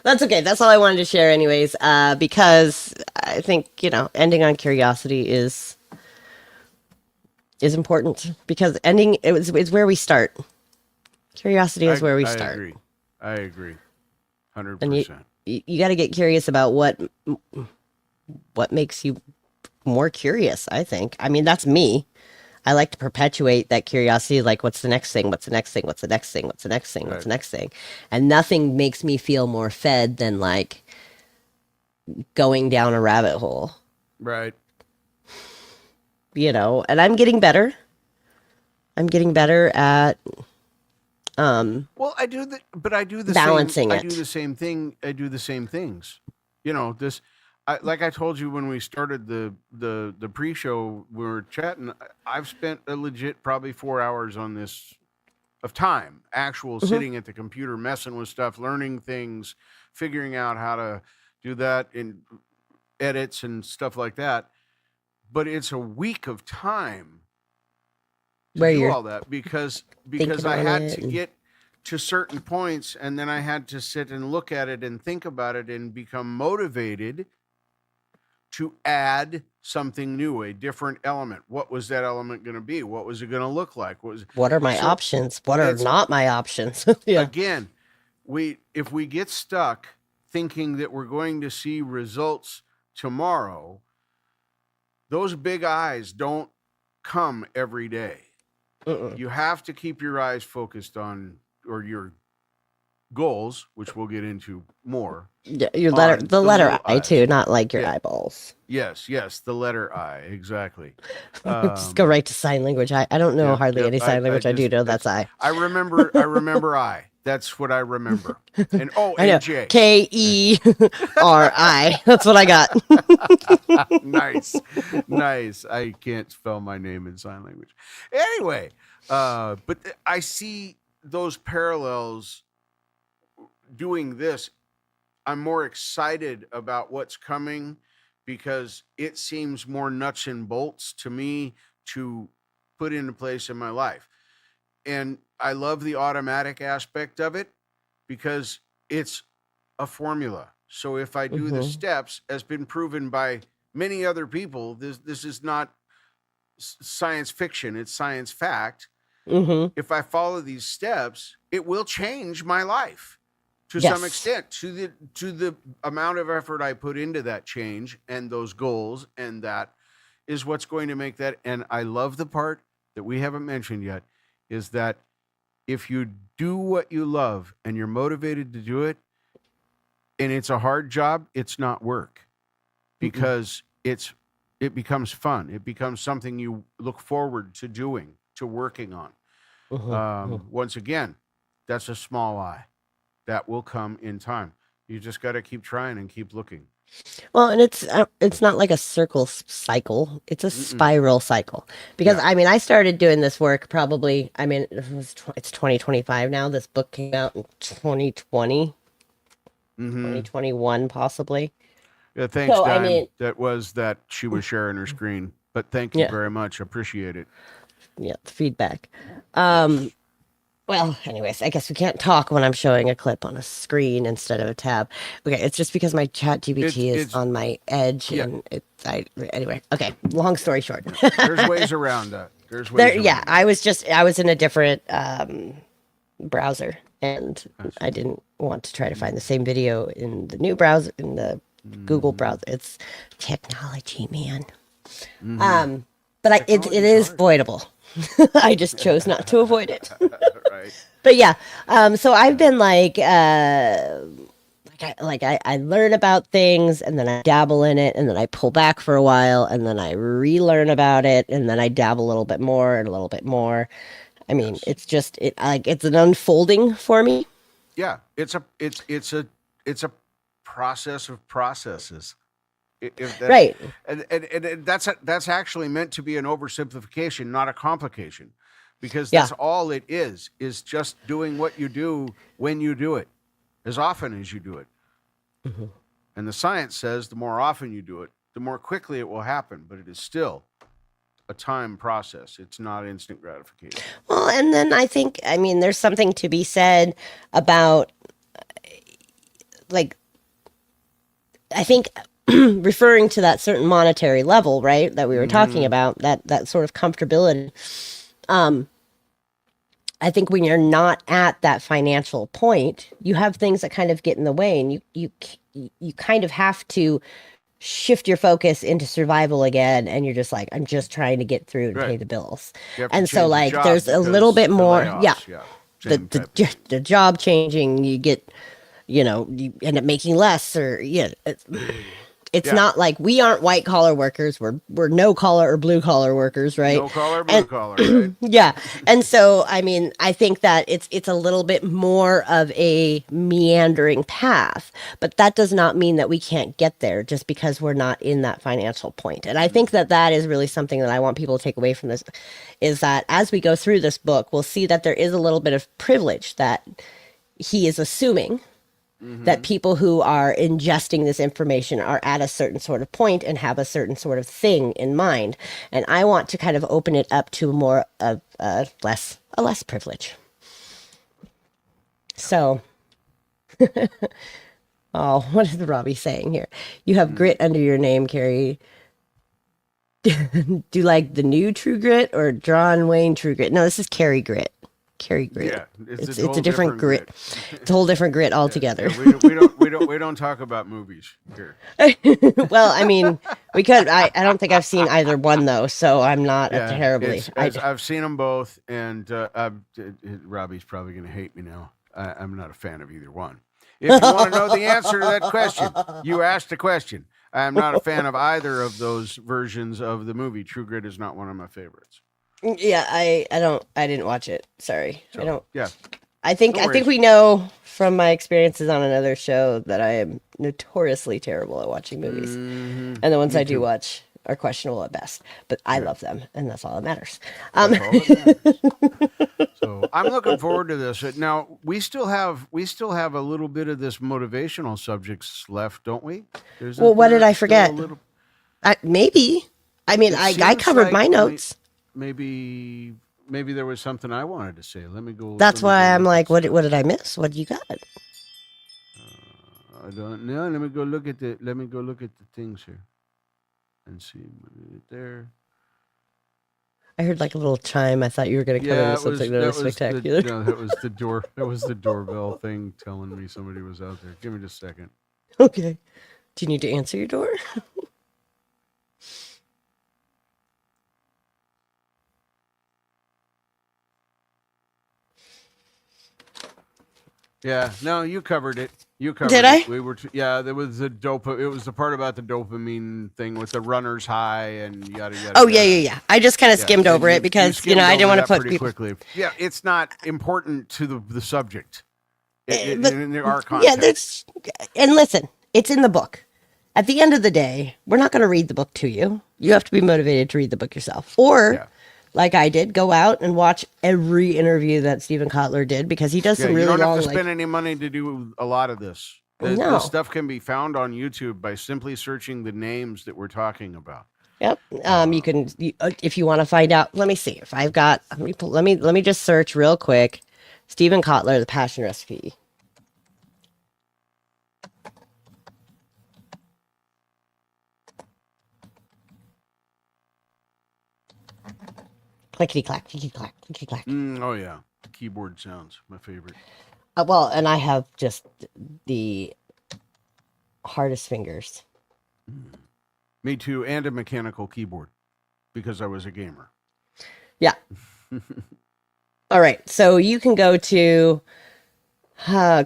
That's okay. That's all I wanted to share anyways, because I think, ending on curiosity is important because ending it's where we start. Curiosity is where we start. I agree. 100%. And you got to get curious about what makes you more curious, I think. I mean, that's me. I like to perpetuate that curiosity, like what's the next thing? What's the next thing? What's the next thing? What's the next thing? What's the next thing? And nothing makes me feel more fed than like going down a rabbit hole. Right. And I'm getting better. I'm getting better at well, I do the balancing same, it. I do the same thing. I do the same things. Like I told you when we started the pre-show, we were chatting. I've spent a legit probably 4 hours on this of time, actual sitting at the computer, messing with stuff, learning things, figuring out how to do that in edits and stuff like that. But it's a week of time to do all that because I had to get to certain points and then I had to sit and look at it and think about it and become motivated to add something new, a different element. What was that element going to be? What was it going to look like? What are my options? What are not my options? Again, if we get stuck thinking that we're going to see results tomorrow, those big eyes don't come every day. You have to keep your eyes focused on, or your goals, which we'll get into more. Yeah, the letter I too, not like your eyeballs. Yes, the letter I, exactly. Just go right to sign language. I don't know hardly any sign language. I do know that's I. I remember I. That's what I remember. And I know. J. Keri. That's what I got. Nice. I can't spell my name in sign language. Anyway, but I see those parallels doing this. I'm more excited about what's coming because it seems more nuts and bolts to me to put into place in my life. And I love the automatic aspect of it because it's a formula. So if I do the steps, as been proven by many other people, this is not science fiction, it's science fact. If I follow these steps, it will change my life to some extent, to the amount of effort I put into that change and those goals, and that is what's going to make that. And I love the part that we haven't mentioned yet, is that if you do what you love and you're motivated to do it, and it's a hard job, it's not work, because it becomes fun. It becomes something you look forward to doing, to working on. Once again, that's a small I. That will come in time. You just got to keep trying and keep looking. Well, and it's not like a circle cycle. It's a spiral cycle. Because I mean, I started doing this work probably, I mean, it's 2025 now. This book came out in 2020, 2021 possibly. Yeah, thanks, So, I Dime. mean- that she was sharing her screen. But thank you very much. Appreciate it. Yeah, the feedback. Well, anyways, I guess we can't talk when I'm showing a clip on a screen instead of a tab. Okay, it's just because my chat GBT is it's- on my edge, and anyway. Okay, long story short. There's ways around that. There's ways around that. I was in a different browser, and I didn't want to try to find the same video in the new browser, in the Google browser. It's technology, man. But it is avoidable. I just chose not to avoid it. Right. But yeah, so I've been like I learn about things, and then I dabble in it, and then I pull back for a while, and then I relearn about it, and then I dabble a little bit more and a little bit more. I mean, it's just it's an unfolding for me. Yeah, it's a process of processes. Right. And that's actually meant to be an oversimplification, not a complication, because that's all it is just doing what you do when you do it, as often as you do it. And the science says the more often you do it, the more quickly it will happen, but it is still a time process. It's not instant gratification. Well, and then I think, I mean, there's something to be said about, like, I think referring to that certain monetary level, right, that we were talking about, that sort of comfortability. I think when you're not at that financial point, you have things that kind of get in the way, and you kind of have to shift your focus into survival again, and you're just like, I'm just trying to get through and pay the bills. And so, like, there's a little bit more, the job changing, you get, you end up making less, or it's not like we aren't white collar workers. We're no collar or blue collar workers, right? No collar, blue collar, right? Yeah. And so, I mean, I think that it's a little bit more of a meandering path, but that does not mean that we can't get there just because we're not in that financial point. And I think that is really something that I want people to take away from this, is that as we go through this book, we'll see that there is a little bit of privilege that he is assuming that people who are ingesting this information are at a certain sort of point and have a certain sort of thing in mind. And I want to kind of open it up to more of less privilege. So, oh, what is Robbie saying here? You have grit under your name, Keri. Do you like the new True Grit or John Wayne True Grit? No, this is Keri Grit. Keri Grit. Yeah, it's a different grit. It's a whole different grit altogether. Yeah, we don't talk about movies here. Well, I mean, we could. I don't think I've seen either one though, so I'm not terribly. I've seen them both, and Robbie's probably going to hate me now. I'm not a fan of either one. If you want to know the answer to that question, you asked a question. I'm not a fan of either of those versions of the movie. True Grit is not one of my favorites. Yeah, I didn't watch it. Sorry. So, I don't. Yeah. I think we know from my experiences on another show that I am notoriously terrible at watching movies. And the ones I do watch are questionable at best, but I love them, and that's all that matters. That's all that matters. So I'm looking forward to this. Now we still have a little bit of this motivational subjects left, don't we? What did I forget? Maybe. I mean, I covered my notes. maybe there was something I wanted to say. Let me go. That's let me why go I'm look like, at what stuff. did I miss? What do you got? I don't know. Let me go look at the things here and see there. I heard like a little chime. I thought you were going to come in Yeah, with something that was spectacular. That was the door. That was the doorbell thing telling me somebody was out there. Give me just a second. Okay. Do you need to answer your door? Yeah, no, you covered it. You covered Did it. I? We were, yeah. There was the It was the part about the dopamine thing with the runner's high and yada yada. Oh, yada. yeah. I just kind of Yeah, skimmed and over it because, skimmed I didn't over want to that put pretty people. quickly. Yeah, it's not important to the subject. But- In our Yeah, context. and listen, it's in the book. At the end of the day, we're not going to read the book to you. You have to be motivated to read the book yourself. Or, Yeah. like I did, go out and watch every interview that Stephen Kotler did because he does Yeah, some really you don't long. have to spend any money to do a lot of this. No. The stuff can be found on YouTube by simply searching the names that we're talking about. Yep. You can, if you want to find out. Let me see if I've got. Let me just search real quick. Stephen Kotler, The Passion Recipe. Clickety clack, clickety clack, clickety clack. Oh yeah, keyboard sounds my favorite. Well, and I have just the hardest fingers. Me too, and a mechanical keyboard because I was a gamer. Yeah. All right. So you can go to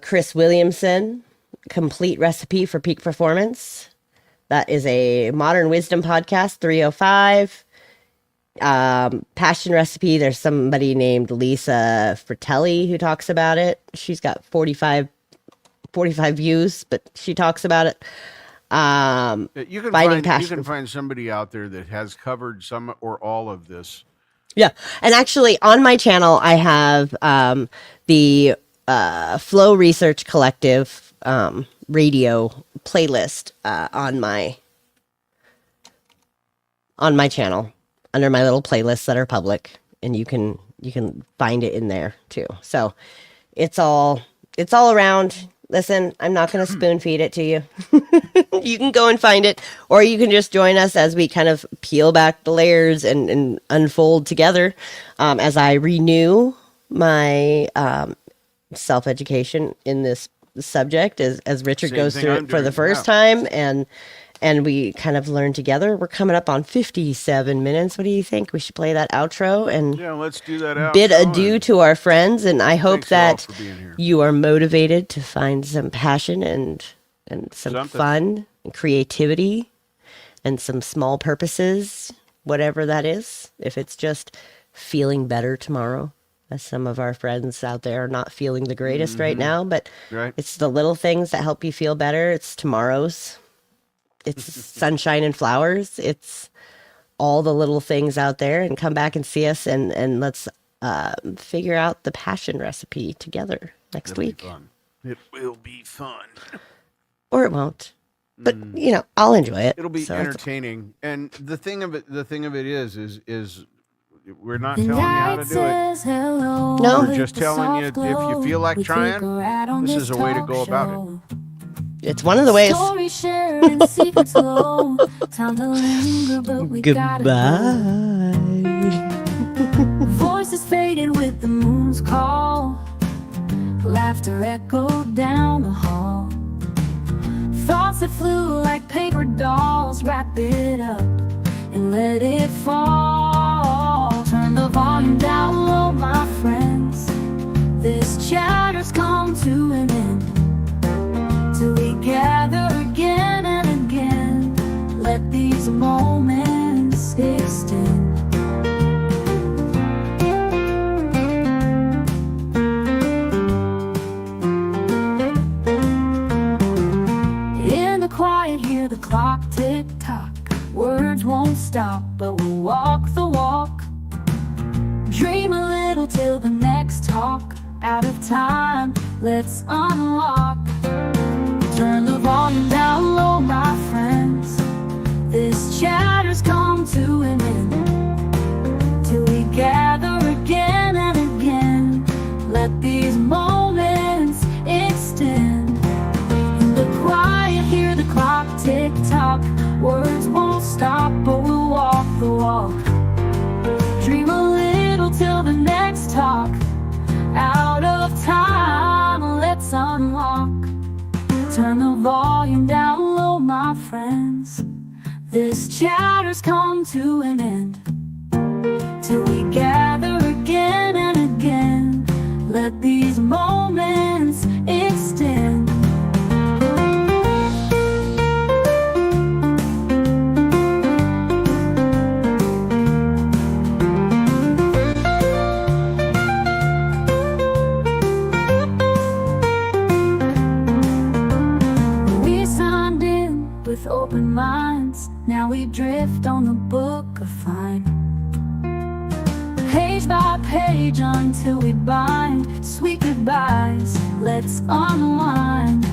Chris Williamson, Complete Recipe for Peak Performance. That is a Modern Wisdom podcast, 305. Passion Recipe. There's somebody named Lisa Fratelli who talks about it. She's got 45 views, but she talks about it. You can Finding you passion. can find somebody out there that has covered some or all of this. Yeah. And actually on my channel, I have the Flow Research Collective radio playlist on my channel under my little playlists that are public, and you can find it in there too. So it's all around. Listen, I'm not going to spoon feed it to you. You can go and find it, or you can just join us as we kind of peel back the layers and unfold together as I renew my self-education in this subject as Richard Same goes thing through I'm it for the doing, first yeah. time, and we kind of learn together. We're coming up on 57 minutes. What do you think? We should play that outro and Yeah, let's do that out. bid adieu to our friends. And I hope Thanks, y'all, that for being here. you are motivated to find some passion and some Something. fun and creativity and some small purposes, whatever that is. If it's just feeling better tomorrow, as some of our friends out there are not feeling the greatest right now, but Right. it's the little things that help you feel better. It's tomorrow's. It's sunshine and flowers. It's all the little things out there, and come back and see us and let's figure out the passion recipe together next It'll be week. fun. It will be fun. Or it won't. But I'll enjoy it. It'll be So it's- entertaining. And the thing of it is we're not telling you how to do it. No. We're just telling you if you feel like trying, this is a way to go about it. It's one of the ways. Story sharing, secrets low. Time to linger, but we gotta Goodbye. go. Voices faded with the moon's call. Laughter echoed down the hall. Thoughts that flew like paper dolls. Wrap it up and let it fall. Turn the volume down low, my friends. This chatter's come to an end. Till we gather again and again. Let these moments extend. In the quiet, hear the clock tick tock. Words won't stop, but we'll walk the walk. Dream a little till the next talk. Out of time, let's unlock. Turn the volume down low, my friends. This chatter's come to an end. Till chapters come to an end, till we gather again and again. Let these moments extend. We signed in with open minds. Now we drift on the book of fine, page by page until we bind. Sweet goodbyes, let's unwind.